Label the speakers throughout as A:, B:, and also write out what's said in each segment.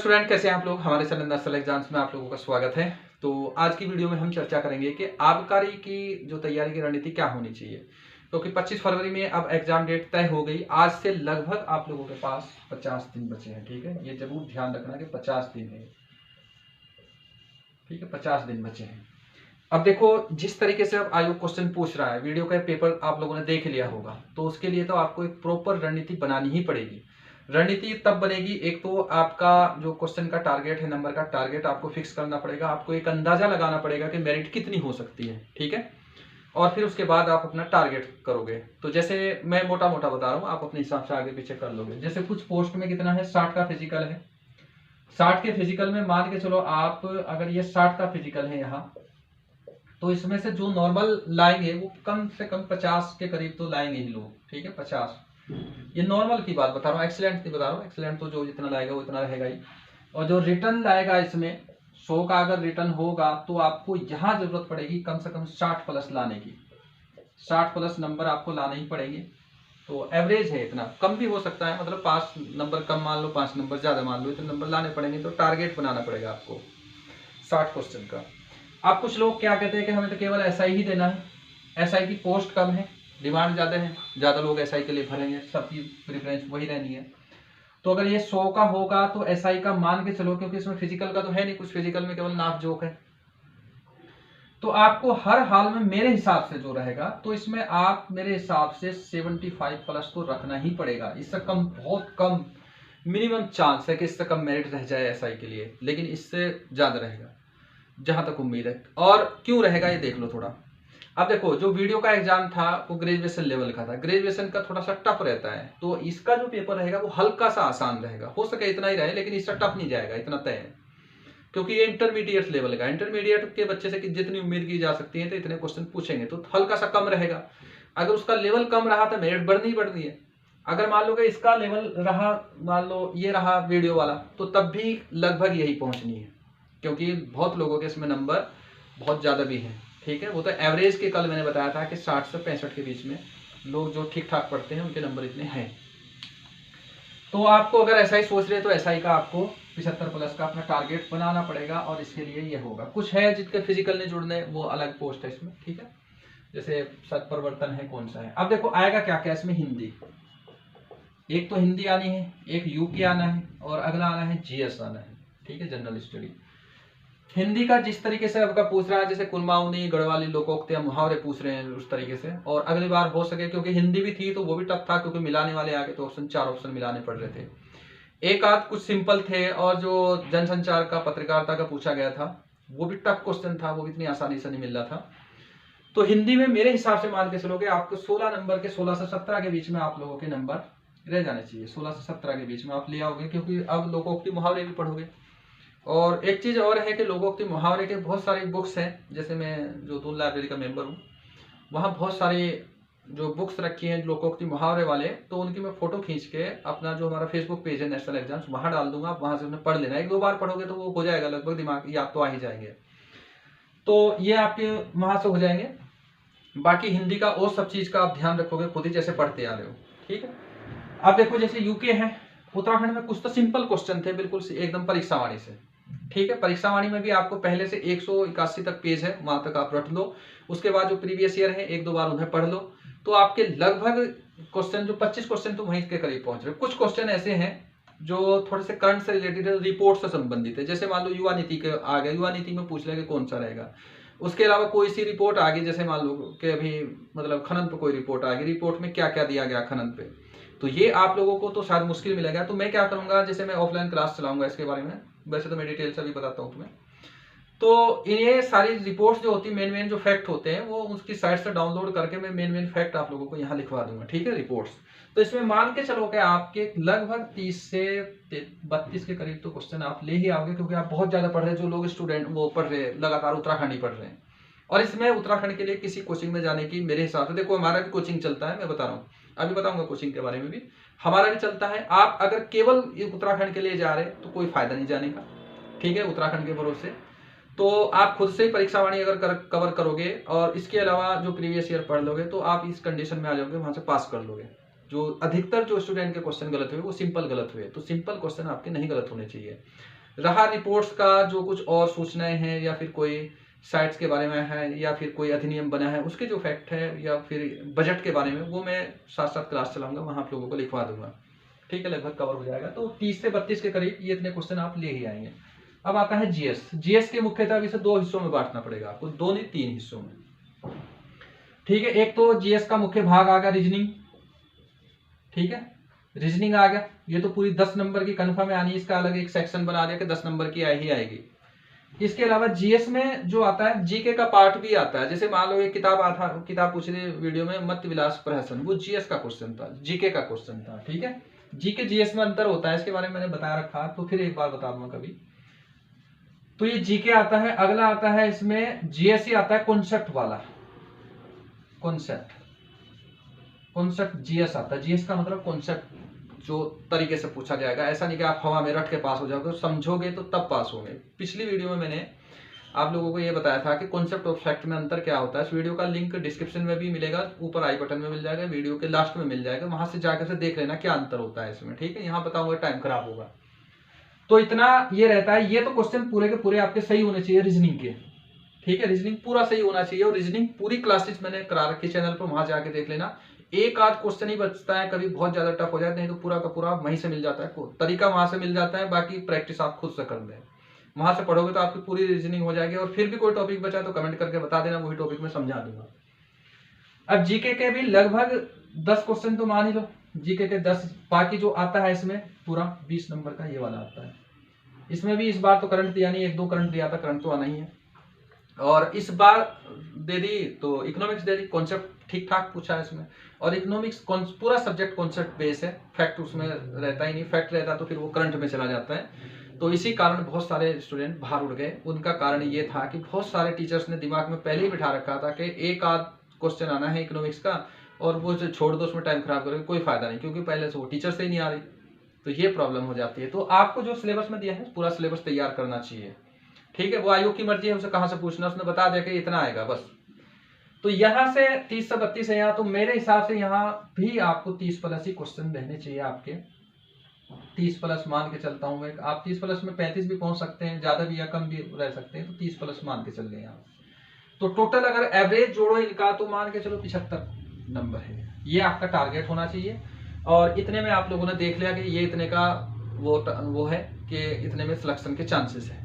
A: Student, कैसे हैं आप लोग। हमारे चैनल नर्सल एग्जाम्स में आप लोगों का स्वागत है। तो आज की वीडियो में हम चर्चा करेंगे कि आबकारी की जो तैयारी की रणनीति क्या होनी चाहिए, क्योंकि 25 फरवरी में अब एग्जाम डेट तय हो गई। आज से लगभग आप लोगों के पास 50 दिन बचे हैं। ठीक है, ये जरूर ध्यान रखना कि 50 दिन है। ठीक है, 50 दिन बचे हैं। अब देखो, जिस तरीके से अब आयोग क्वेश्चन पूछ रहा है, वीडियो का पेपर आप लोगों ने देख लिया होगा, तो उसके लिए तो आपको एक प्रॉपर रणनीति बनानी ही पड़ेगी। रणनीति तब बनेगी, एक तो आपका जो क्वेश्चन का टारगेट है, नंबर का टारगेट आपको फिक्स करना पड़ेगा। आपको एक अंदाजा लगाना पड़ेगा कि मेरिट कितनी हो सकती है। ठीक है, और फिर उसके बाद आप अपना टारगेट करोगे। तो जैसे मैं मोटा मोटा बता रहा हूँ, आप अपने हिसाब से आगे पीछे कर लोगे। जैसे कुछ पोस्ट में कितना है, 60 का फिजिकल है। 60 के फिजिकल में मान के चलो आप, अगर ये 60 का फिजिकल है यहाँ, तो इसमें से जो नॉर्मल लाएंगे वो कम से कम 50 के करीब तो लाएंगे ही लोग। ठीक है, 50। ये नॉर्मल की बात बता रहा हूँ, एक्सीलेंट नहीं बता रहा हूँ। एक्सीलेंट तो जो जितना लाएगा वो इतना रहेगा ही। और जो रिटर्न लाएगा, इसमें 100 का अगर रिटर्न होगा तो आपको यहाँ जरूरत पड़ेगी कम से कम 60 प्लस लाने की। 60 प्लस नंबर आपको लाने ही पड़ेंगे। तो एवरेज है इतना, कम भी हो सकता है, मतलब 5 नंबर कम मान लो, 5 नंबर ज्यादा मान लो, इतने नंबर लाने पड़ेंगे। तो टारगेट बनाना पड़ेगा आपको 60 क्वेश्चन का। अब कुछ लोग क्या कहते हैं कि हमें तो केवल एसआई ही देना है, एसआई की पोस्ट कम है, डिमांड ज़्यादा है, ज़्यादा लोग एसआई के लिए भरेंगे, सबकी प्रेफरेंस वही रहनी है। तो अगर ये 100 का होगा तो एसआई का मान के चलो, क्योंकि इसमें फिजिकल का तो है नहीं कुछ, फिजिकल में केवल नाप जोक है। तो आपको हर हाल में मेरे हिसाब से जो रहेगा, तो इसमें आप मेरे हिसाब से 75 प्लस तो रखना ही पड़ेगा। इससे कम बहुत कम मिनिमम चांस है कि इससे कम मेरिट रह जाए एसआई के लिए, लेकिन इससे ज़्यादा रहेगा जहां तक उम्मीद है। और क्यों रहेगा ये देख लो थोड़ा। अब देखो, जो वीडियो का एग्जाम था वो ग्रेजुएशन लेवल का था, ग्रेजुएशन का थोड़ा सा टफ रहता है। तो इसका जो पेपर रहेगा वो हल्का सा आसान रहेगा, हो सके इतना ही रहे, लेकिन इसका टफ नहीं जाएगा, इतना तय है। क्योंकि ये इंटरमीडिएट लेवल का, इंटरमीडिएट के बच्चे से जितनी उम्मीद की जा सकती है, तो इतने क्वेश्चन पूछेंगे, तो हल्का सा कम रहेगा। अगर उसका लेवल कम रहा तो मेरिट बढ़नी ही बढ़नी है। अगर मान लो कि इसका लेवल रहा, मान लो ये रहा वीडियो वाला, तो तब भी लगभग यही पहुंचनी है, क्योंकि बहुत लोगों के इसमें नंबर बहुत ज़्यादा भी हैं। ठीक है, वो तो एवरेज के, कल मैंने बताया था कि 60 से 65 के बीच में लोग जो ठीक ठाक पढ़ते हैं उनके नंबर इतने हैं। तो आपको अगर ऐसा ही सोच रहे तो ऐसा का आपको 75 प्लस का अपना टारगेट बनाना पड़ेगा। और इसके लिए ये होगा, कुछ है जिनके फिजिकल ने जुड़ने, वो अलग पोस्ट है इसमें। ठीक है, जैसे सत परिवर्तन है, कौन सा है। अब देखो आएगा क्या क्या इसमें, हिंदी, एक तो हिंदी आनी है, एक यूके आना है, और अगला आना है जीएस आना है। ठीक है, जनरल स्टडी। हिंदी का जिस तरीके से आपका पूछ रहा है, जैसे कुलमाऊनी, गढ़वाली, लोकोक्ति, मुहावरे पूछ रहे हैं उस तरीके से। और अगली बार हो सके, क्योंकि हिंदी भी थी तो वो भी टफ था, क्योंकि मिलाने वाले आगे तो ऑप्शन 4 ऑप्शन मिलाने पड़ रहे थे। एक आध कुछ सिंपल थे, और जो जनसंचार का, पत्रकारिता का पूछा गया था वो भी टफ क्वेश्चन था, वो भी इतनी आसानी से नहीं मिल रहा था। तो हिंदी में मेरे हिसाब से मान के चलोगे आपको 16 नंबर के, 16 से 17 के बीच में आप लोगों के नंबर रह जाने चाहिए। 16 से 17 के बीच में आप ले आओगे, क्योंकि अब लोकोक्ति मुहावरे भी पढ़ोगे। और एक चीज और है कि लोकोक्ति मुहावरे के बहुत सारी बुक्स हैं, जैसे मैं जो दून लाइब्रेरी का मेंबर हूँ, वहाँ बहुत सारी जो बुक्स रखी हैं लोकोक्ति मुहावरे वाले, तो उनकी मैं फोटो खींच के अपना जो हमारा फेसबुक पेज है नेशनल एग्जाम्स, वहाँ डाल दूंगा। आप वहाँ से उन्हें पढ़ लेना, 1-2 बार पढ़ोगे तो वो हो जाएगा, लगभग दिमाग याद तो आ ही जाएंगे। तो ये आपके वहाँ से हो जाएंगे। बाकी हिंदी का और सब चीज का आप ध्यान रखोगे खुद ही, जैसे पढ़ते आ रहे हो। ठीक है, अब देखो जैसे यूके है, उत्तराखंड में कुछ तो सिंपल क्वेश्चन थे बिल्कुल एकदम परीक्षावाणी से। ठीक है, परीक्षावाणी में भी आपको पहले से 181 तक पेज है, वहां तक आप रट लो। उसके बाद जो प्रीवियस ईयर है 1-2 बार उन्हें पढ़ लो, तो आपके लगभग क्वेश्चन जो 25 क्वेश्चन तो वहीं के करीब पहुंच रहे। कुछ क्वेश्चन ऐसे हैं जो थोड़े से करंट से रिलेटेड है, रिपोर्ट से संबंधित है। जैसे मान लो युवा नीति के आ गया, युवा नीति में पूछ लेंगे कौन सा रहेगा। उसके अलावा कोई सी रिपोर्ट आ गई, जैसे मान लो कि अभी मतलब खनन पे कोई रिपोर्ट आ गई, रिपोर्ट में क्या क्या दिया गया खनन पे, तो ये आप लोगों को तो शायद मुश्किल मिलेगा। तो मैं क्या करूंगा, जैसे मैं ऑफलाइन क्लास चलाऊंगा इसके बारे में, वैसे तो मैं डिटेल से भी बताता हूँ तुम्हें। तो ये सारी रिपोर्ट्स जो होती है, मेन मेन जो फैक्ट होते हैं, वो उसकी साइट से डाउनलोड करके मैं मेन मेन फैक्ट आप लोगों को यहाँ लिखवा दूंगा। ठीक है, रिपोर्ट्स। तो इसमें मान के चलो कि आपके लगभग 30 से 32 के करीब तो क्वेश्चन आप ले ही आओगे, क्योंकि आप बहुत ज्यादा पढ़ रहे हैं। जो लोग स्टूडेंट वो पढ़ रहे हैं लगातार, उत्तराखंड ही पढ़ रहे हैं। और इसमें उत्तराखंड के लिए किसी कोचिंग में जाने की मेरे हिसाब से, देखो हमारा भी कोचिंग चलता है, मैं बता रहा हूँ, अभी बताऊंगा कोचिंग के बारे में भी, हमारा भी चलता है। आप अगर केवल उत्तराखंड के लिए जा रहे हैं तो कोई फायदा नहीं जाने का। ठीक है, उत्तराखंड के भरोसे तो आप खुद से ही परीक्षावाणी अगर कवर करोगे, और इसके अलावा जो प्रीवियस ईयर पढ़ लोगे, तो आप इस कंडीशन में आ जाओगे, वहां से पास कर लोगे। जो अधिकतर जो स्टूडेंट के क्वेश्चन गलत हुए वो सिंपल गलत हुए, तो सिंपल क्वेश्चन आपके नहीं गलत होने चाहिए। रहा रिपोर्ट्स का जो कुछ और सूचनाएं हैं या फिर कोई साइट्स के बारे में है या फिर कोई अधिनियम बना है उसके जो फैक्ट है या फिर बजट के बारे में, वो मैं साथ साथ क्लास चलाऊंगा, वहां आप लोगों को लिखवा दूंगा। ठीक है, लगभग कवर हो जाएगा। तो 30 से 32 के करीब ये इतने क्वेश्चन आप ले ही आएंगे। अब आता है जीएस। जीएस के मुख्यतः इसे 2 हिस्सों में बांटना पड़ेगा आपको, 2 नहीं 3 हिस्सों में। ठीक है, एक तो जीएस का मुख्य भाग आ गया रीजनिंग। ठीक है, रीजनिंग आ गया, ये तो पूरी 10 नंबर की कन्फर्म है, यानी इसका अलग एक सेक्शन बना दिया कि 10 नंबर की ही आएगी। इसके अलावा जीएस में जो आता है जीके का पार्ट भी आता है। जैसे मान लो एक किताब पूछ रही वीडियो में मत विलास प्रहसन, वो जीएस का क्वेश्चन था, जीके का क्वेश्चन था। ठीक है, जीके जीएस में अंतर होता है, इसके बारे में मैंने बताया रखा, तो फिर एक बार बता दूंगा कभी। तो ये जीके आता है। अगला आता है इसमें जीएस ही आता है कॉन्सेप्ट वाला, कॉन्सेप्ट जीएस आता है। जीएस का मतलब कॉन्सेप्ट, जो तरीके से पूछा जाएगा। ऐसा नहीं कि आप हवा में रट के पास हो जाओगे, समझोगे तो तब पास होंगे। पिछली वीडियो में मैंने आप लोगों को ये बताया था कि कॉन्सेप्ट और फैक्ट में अंतर क्या होता है। इस वीडियो का लिंक डिस्क्रिप्शन में भी मिलेगा, ऊपर आई बटन में मिल जाएगा, वीडियो के लास्ट में मिल जाएगा, वहां से जाकर से देख लेना क्या अंतर होता है इसमें। ठीक है, यहाँ बताऊंगा टाइम खराब होगा। तो इतना ये रहता है। ये तो क्वेश्चन पूरे के पूरे आपके सही होने चाहिए रीजनिंग के। ठीक है, रीजनिंग पूरा सही होना चाहिए, और रीजनिंग पूरी क्लासेस मैंने करा रखी चैनल पर, वहां जाके देख लेना। एक आध क्वेश्चन ही बचता है, कभी बहुत ज्यादा टफ हो जाता है, नहीं तो पूरा का पूरा वहीं से मिल जाता है, तरीका वहां से मिल जाता है। बाकी प्रैक्टिस आप खुद से कर लें, वहां से पढ़ोगे तो आपकी पूरी रीजनिंग हो जाएगी। और फिर भी कोई टॉपिक बचा तो कमेंट करके बता देना, वही टॉपिक में समझा दूंगा। अब जीके के भी लगभग 10 क्वेश्चन तो मान ही लो, जीके के 10। बाकी जो आता है इसमें पूरा 20 नंबर का ये वाला आता है। इसमें भी इस बार तो करंट दिया नहीं, 1-2 करंट दिया था, करंट तो आना ही है। और इस बार दे दी तो इकोनॉमिक्स दे दी, कॉन्सेप्ट ठीक ठाक पूछा है इसमें। और इकोनॉमिक्स पूरा सब्जेक्ट कॉन्सेप्ट बेस है, फैक्ट उसमें रहता ही नहीं। फैक्ट रहता तो फिर वो करंट में चला जाता है। तो इसी कारण बहुत सारे स्टूडेंट बाहर उड़ गए। उनका कारण ये था कि बहुत सारे टीचर्स ने दिमाग में पहले ही बिठा रखा था कि एक आध क्वेश्चन आना है इकोनॉमिक्स का, और वो छोड़ दो, उसमें टाइम खराब करोगे, कोई फायदा नहीं, क्योंकि पहले से वो टीचर से ही नहीं आ रही। तो ये प्रॉब्लम हो जाती है। तो आपको जो सिलेबस में दिया है पूरा सिलेबस तैयार करना चाहिए। ठीक है, वो आयोग की मर्जी है, उसे कहां से पूछना, उसने बता दिया कि इतना आएगा बस। तो यहां से 30 से 32 है यहाँ, तो मेरे हिसाब से यहाँ भी आपको 30 प्लस ही क्वेश्चन रहने चाहिए आपके। 30 प्लस मान के चलता हूं मैं। आप 30 प्लस में 35 भी पहुंच सकते हैं, ज्यादा भी या कम भी रह सकते हैं, तो 30 प्लस मान के चल रहे हैं आप। तो टोटल अगर एवरेज जोड़ो इनका तो मान के चलो 75 नंबर है, ये आपका टारगेट होना चाहिए। और इतने में आप लोगों ने देख लिया कि ये इतने का वो है कि इतने में सिलेक्शन के चांसेस है।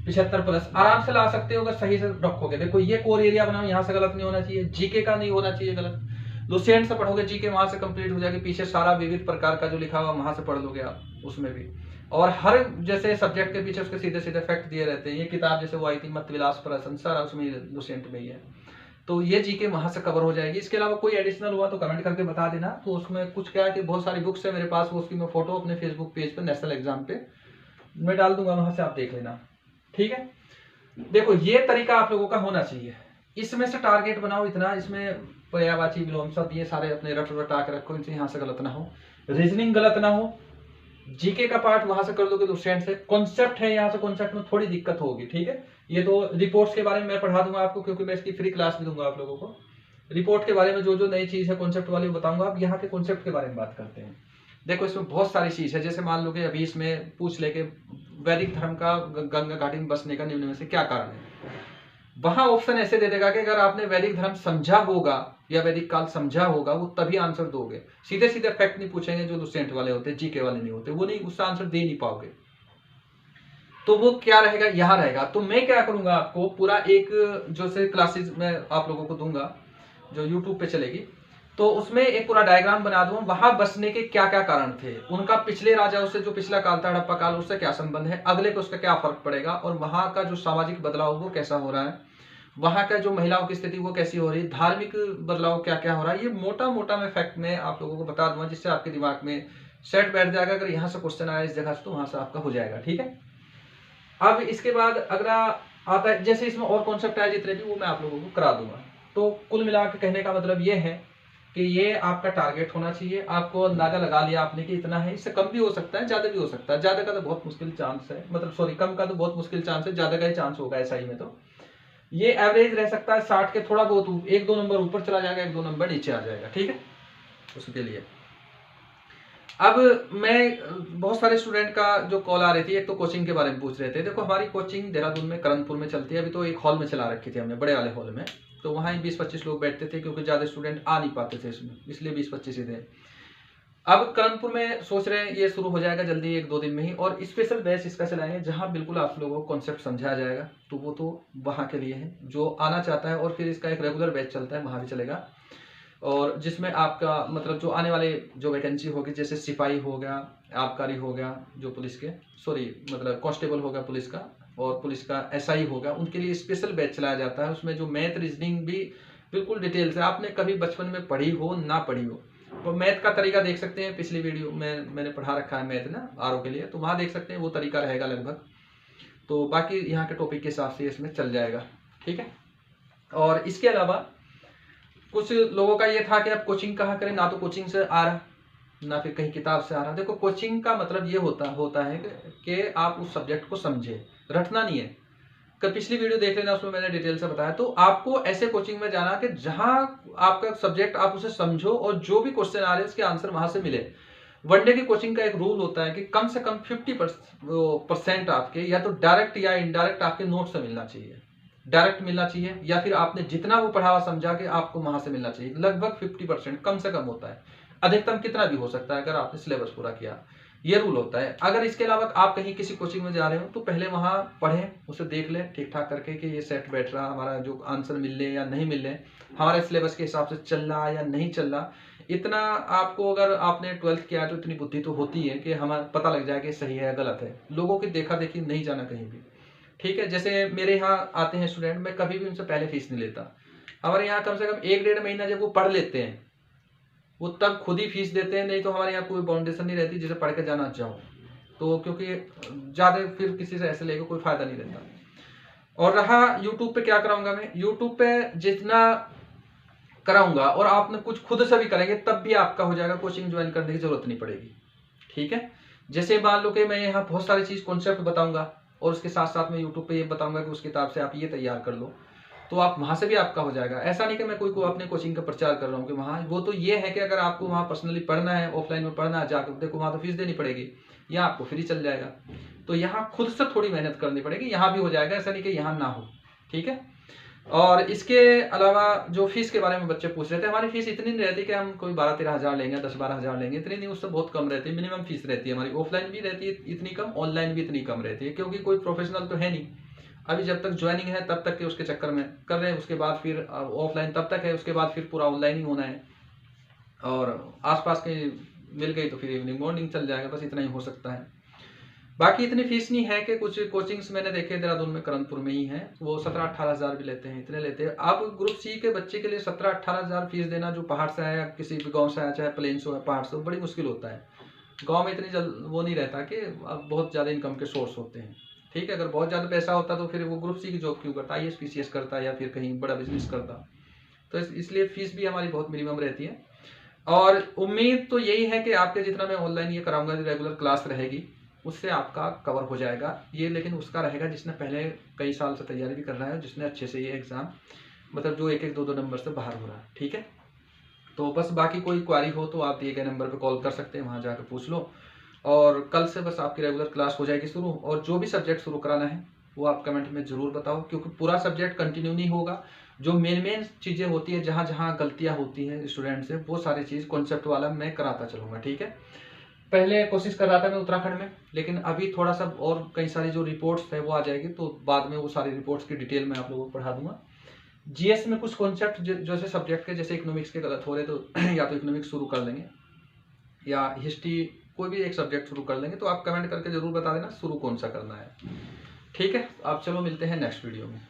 A: 75 प्लस आराम से ला सकते हो अगर सही से रखोगे। देखो ये कोर एरिया बनाओ, यहाँ से गलत नहीं होना चाहिए, जीके का नहीं होना चाहिए गलत। लुसेंट से पढ़ोगे जीके, वहां से कंप्लीट हो जाएगी, पीछे सारा विविध प्रकार का जो लिखा हुआ वहां से पढ़ लोगे आप, उसमें भी। और हर जैसे सब्जेक्ट के पीछे उसके सीधे सीधे फैक्ट दिए रहते हैं। ये किताब जैसे वो आई थी मत विलास प्रहसन, सारा उसमें लुसेंट में ही है। तो ये जीके वहां से कवर हो जाएगी। इसके अलावा कोई एडिशनल हुआ तो कमेंट करके बता देना। तो उसमें कुछ क्या है कि बहुत सारी बुक्स है मेरे पास, वो उसकी मैं फोटो अपने फेसबुक पेज पे नेशनल एग्जाम पे मैं डाल दूंगा, वहां से आप देख लेना। ठीक है, देखो ये तरीका आप लोगों का होना चाहिए। इसमें से टारगेट बनाओ इतना, इसमें पर्यायवाची विलोम शब्द ये सारे अपने रट रटा के रखो, इनसे यहाँ से गलत ना हो, रीजनिंग गलत ना हो। जीके का पार्ट वहां से कर दोगे तो स्टैंड से। कॉन्सेप्ट है, यहाँ से कॉन्सेप्ट में थोड़ी दिक्कत होगी। ठीक है, ये तो रिपोर्ट्स के बारे में मैं पढ़ा दूंगा आपको, क्योंकि मैं इसकी फ्री क्लास भी दूंगा आप लोगों को। रिपोर्ट के बारे में जो जो नई चीज है कॉन्सेप्ट वाली बताऊंगा। अब यहाँ के कॉन्सेप्ट के बारे में बात करते हैं। देखो इसमें बहुत सारी चीज है, जैसे मान लो कि अभी इसमें पूछ लेके वैदिक धर्म का गंगा घाटी में बसने का निम्न में से क्या कारण है, वहां ऑप्शन ऐसे दे देगा कि अगर आपने वैदिक धर्म समझा होगा या वैदिक काल समझा होगा, वो तभी आंसर दोगे। सीधे सीधे फैक्ट नहीं पूछेंगे जो लुसेंट वाले होते हैं, जीके वाले नहीं होते, वो नहीं, उसका आंसर दे नहीं पाओगे। तो वो क्या रहेगा, यहाँ रहेगा। तो मैं क्या करूंगा, आपको पूरा एक जो से क्लासेस मैं आप लोगों को दूंगा जो यूट्यूब पे चलेगी, तो उसमें एक पूरा डायग्राम बना दूं, वहां बसने के क्या क्या कारण थे, उनका पिछले राजाओं से जो पिछला काल था हड़प्पा काल, उससे क्या संबंध है, अगले को उसका क्या फर्क पड़ेगा, और वहां का जो सामाजिक बदलाव वो कैसा हो रहा है, वहां का जो महिलाओं की स्थिति वो कैसी हो रही है, धार्मिक बदलाव क्या क्या हो रहा है। ये मोटा मोटा मैं फैक्ट में आप लोगों को बता दूंगा, जिससे आपके दिमाग में सेट बैठ जाएगा। अगर यहाँ से क्वेश्चन आया इस जगह से तो वहां से आपका हो जाएगा। ठीक है, अब इसके बाद अगला आता है, जैसे इसमें और कॉन्सेप्ट आए जितने भी, वो मैं आप लोगों को करा दूंगा। तो कुल मिला के कहने का मतलब ये है कि ये आपका टारगेट होना चाहिए। आपको अंदाजा लगा लिया आपने कि इतना है, इससे कम भी हो सकता है, ज्यादा भी हो सकता है। ज्यादा का तो बहुत मुश्किल चांस है, मतलब सॉरी कम का तो बहुत मुश्किल चांस है, ज्यादा का ही चांस होगा एसआई में। तो ये एवरेज रह सकता है 60 के, थोड़ा बहुत 1-2 नंबर ऊपर चला जाएगा, 1-2 नंबर नीचे आ जाएगा। ठीक है, उसके लिए अब मैं बहुत सारे स्टूडेंट का जो कॉल आ रही थी, एक तो कोचिंग के बारे में पूछ रहे थे। देखो हमारी कोचिंग देहरादून में करणपुर में चलती है। अभी तो एक हॉल में चला रखी थी हमने, बड़े वाले हॉल में। तो वहाँ ही 20-25 लोग बैठते थे, क्योंकि ज़्यादा स्टूडेंट आ नहीं पाते थे इसमें, इसलिए 20-25 ही थे। अब कानपुर में सोच रहे हैं ये शुरू हो जाएगा जल्दी 1-2 दिन में ही, और स्पेशल बैच इसका चलाएंगे जहां बिल्कुल आप लोगों को कॉन्सेप्ट समझाया जाएगा। तो वो तो वहां के लिए है जो आना चाहता है, और फिर इसका एक रेगुलर बैच चलता है वहां भी चलेगा। और जिसमें आपका मतलब जो आने वाले जो वैकेंसी होगी, जैसे सिपाही हो गया, आबकारी हो गया, जो पुलिस के मतलब कांस्टेबल हो गया पुलिस का, और पुलिस का एसआई हो गया, उनके लिए स्पेशल बैच चलाया जाता है। उसमें जो मैथ रीजनिंग भी बिल्कुल डिटेल से, आपने कभी बचपन में पढ़ी हो ना पढ़ी हो, तो मैथ का तरीका देख सकते हैं। पिछली वीडियो में मैंने पढ़ा रखा है मैथ ना आरओ के लिए, तो वहां देख सकते हैं, वो तरीका रहेगा लगभग। तो बाकी यहाँ के टॉपिक के हिसाब से इसमें चल जाएगा, ठीक है। और इसके अलावा कुछ लोगों का ये था कि अब कोचिंग कहाँ करें, ना तो कोचिंग से आ रहा ना फिर कहीं किताब से आ रहा। देखो कोचिंग का मतलब ये होता है कि आप उस सब्जेक्ट को समझे, रटना नहीं है। कल पिछली वीडियो देख लेना, उसमें मैंने डिटेल से बताया। तो आपको ऐसे कोचिंग में जाना कि जहां आपका सब्जेक्ट आप उसे समझो, और जो भी क्वेश्चन आ रहे हैं उसके आंसर वहां से मिले। वनडे की कोचिंग का एक रूल होता है कि कम से कम 50% आपके या तो डायरेक्ट या इनडायरेक्ट आपके नोट से मिलना चाहिए। डायरेक्ट मिलना चाहिए, या फिर आपने जितना वो पढ़ा हुआ समझा के आपको वहां से मिलना चाहिए। लगभग 50% कम से कम होता है, अधिकतम कितना भी हो सकता है अगर आपने सिलेबस पूरा किया। ये रूल होता है। अगर इसके अलावा आप कहीं किसी कोचिंग में जा रहे हो तो पहले वहां पढ़ें, उसे देख लें ठीक ठाक करके कि ये सेट बैठ रहा, हमारा जो आंसर मिल रहे या नहीं मिल रहे, हमारे सिलेबस के हिसाब से चल रहा या नहीं चल रहा। इतना आपको, अगर आपने 12th किया है तो इतनी बुद्धि तो होती है कि हमें पता लग जाए कि सही है गलत है। लोगों की देखा देखी नहीं जाना कहीं भी, ठीक है। जैसे मेरे यहाँ आते हैं स्टूडेंट, मैं कभी भी उनसे पहले फीस नहीं लेता। हमारे यहाँ कम से कम 1-1.5 महीना जब वो पढ़ लेते हैं, वो तब खुद ही फीस देते हैं। नहीं तो हमारे यहाँ कोई बाउंडेशन नहीं रहती जिसे पढ़ के जाना चाहो तो, क्योंकि ज़्यादा फिर किसी से ऐसे लेकर कोई फायदा नहीं रहता। और रहा यूट्यूब पे क्या कराऊंगा, मैं यूट्यूब पे जितना कराऊंगा और आपने कुछ खुद से भी करेंगे तब भी आपका हो जाएगा, कोचिंग ज्वाइन करने की जरूरत नहीं पड़ेगी, ठीक है। जैसे मान लो कि मैं यहाँ बहुत सारी चीज कॉन्सेप्ट बताऊंगा, और उसके साथ साथ मैं यूट्यूब पे ये बताऊंगा कि उस किताब से आप ये तैयार कर लो, तो आप वहां से भी आपका हो जाएगा। ऐसा नहीं कि मैं कोई को अपने कोचिंग का प्रचार कर रहा हूँ कि वहाँ, वो तो ये है कि अगर आपको वहाँ पर्सनली पढ़ना है, ऑफलाइन में पढ़ना है, जाकर देखो वहाँ तो फीस देनी पड़ेगी, यहाँ आपको फ्री चल जाएगा। तो यहाँ खुद से थोड़ी मेहनत करनी पड़ेगी, यहाँ भी हो जाएगा, ऐसा नहीं कि यहाँ ना हो, ठीक है। और इसके अलावा जो फीस के बारे में बच्चे पूछ रहे थे, हमारी फीस इतनी नहीं रहती कि हम कोई 12-13 हज़ार लेंगे, 10-12 हज़ार लेंगे, इतनी नहीं, उससे बहुत कम रहती है। मिनिमम फीस रहती है हमारी, ऑफलाइन भी रहती है इतनी कम, ऑनलाइन भी इतनी कम रहती है, क्योंकि कोई प्रोफेशनल तो है नहीं अभी। जब तक ज्वाइनिंग है तब तक के उसके चक्कर में कर रहे हैं, उसके बाद फिर ऑफलाइन तब तक है, उसके बाद फिर पूरा ऑनलाइन ही होना है। और आसपास के मिल गई तो फिर इवनिंग मॉर्निंग चल जाएगा, बस इतना ही हो सकता है। बाकी इतनी फीस नहीं है कि कुछ कोचिंग्स मैंने देखे देहरादून में, करणपुर में ही है, वो 17-18 हज़ार भी लेते हैं, इतने लेते हैं। अब ग्रुप सी के बच्चे के लिए 17-18 हज़ार फीस देना, जो पहाड़ से आया, किसी भी गांव से आया, चाहे प्लेन से हो पहाड़ से, बड़ी मुश्किल होता है। गांव में इतनी वो नहीं रहता कि अब बहुत ज़्यादा इनकम के सोर्स होते हैं, ठीक है। अगर बहुत ज़्यादा पैसा होता तो फिर वो ग्रुप सी की जॉब क्यों करता, IAS PCS करता या फिर कहीं बड़ा बिजनेस करता। तो इसलिए फीस भी हमारी बहुत मिनिमम रहती है। और उम्मीद तो यही है कि आपके जितना मैं ऑनलाइन ये कराऊंगा, रेगुलर क्लास रहेगी, उससे आपका कवर हो जाएगा ये। लेकिन उसका रहेगा जिसने पहले कई साल से तैयारी भी कर रहा है, जिसने अच्छे से ये एग्ज़ाम मतलब जो 1-1, 2-2 नंबर से बाहर हो रहा है, ठीक है। तो बस बाकी कोई क्वारी हो तो आप दिए गए नंबर पर कॉल कर सकते हैं, वहाँ जाकर पूछ लो। और कल से बस आपकी रेगुलर क्लास हो जाएगी शुरू। और जो भी सब्जेक्ट शुरू कराना है वो आप कमेंट में ज़रूर बताओ, क्योंकि पूरा सब्जेक्ट कंटिन्यू नहीं होगा। जो मेन चीज़ें होती है, जहाँ जहाँ गलतियाँ होती हैं स्टूडेंट से, वो सारी चीज़ कॉन्सेप्ट वाला मैं कराता चलूँगा, ठीक है। पहले कोशिश कर रहा था मैं उत्तराखंड में, लेकिन अभी थोड़ा सा और कई सारी जो रिपोर्ट्स है वो आ जाएगी, तो बाद में वो सारी रिपोर्ट्स की डिटेल मैं आप लोगों को पढ़ा दूंगा। GS में कुछ कॉन्सेप्ट जैसे सब्जेक्ट के, जैसे इकोनॉमिक्स के गलत हो रहे तो या तो इकोनॉमिक्स शुरू कर लेंगे या हिस्ट्री, कोई भी एक सब्जेक्ट शुरू कर लेंगे। तो आप कमेंट करके जरूर बता देना शुरू कौन सा करना है, ठीक है। आप चलो मिलते हैं नेक्स्ट वीडियो में।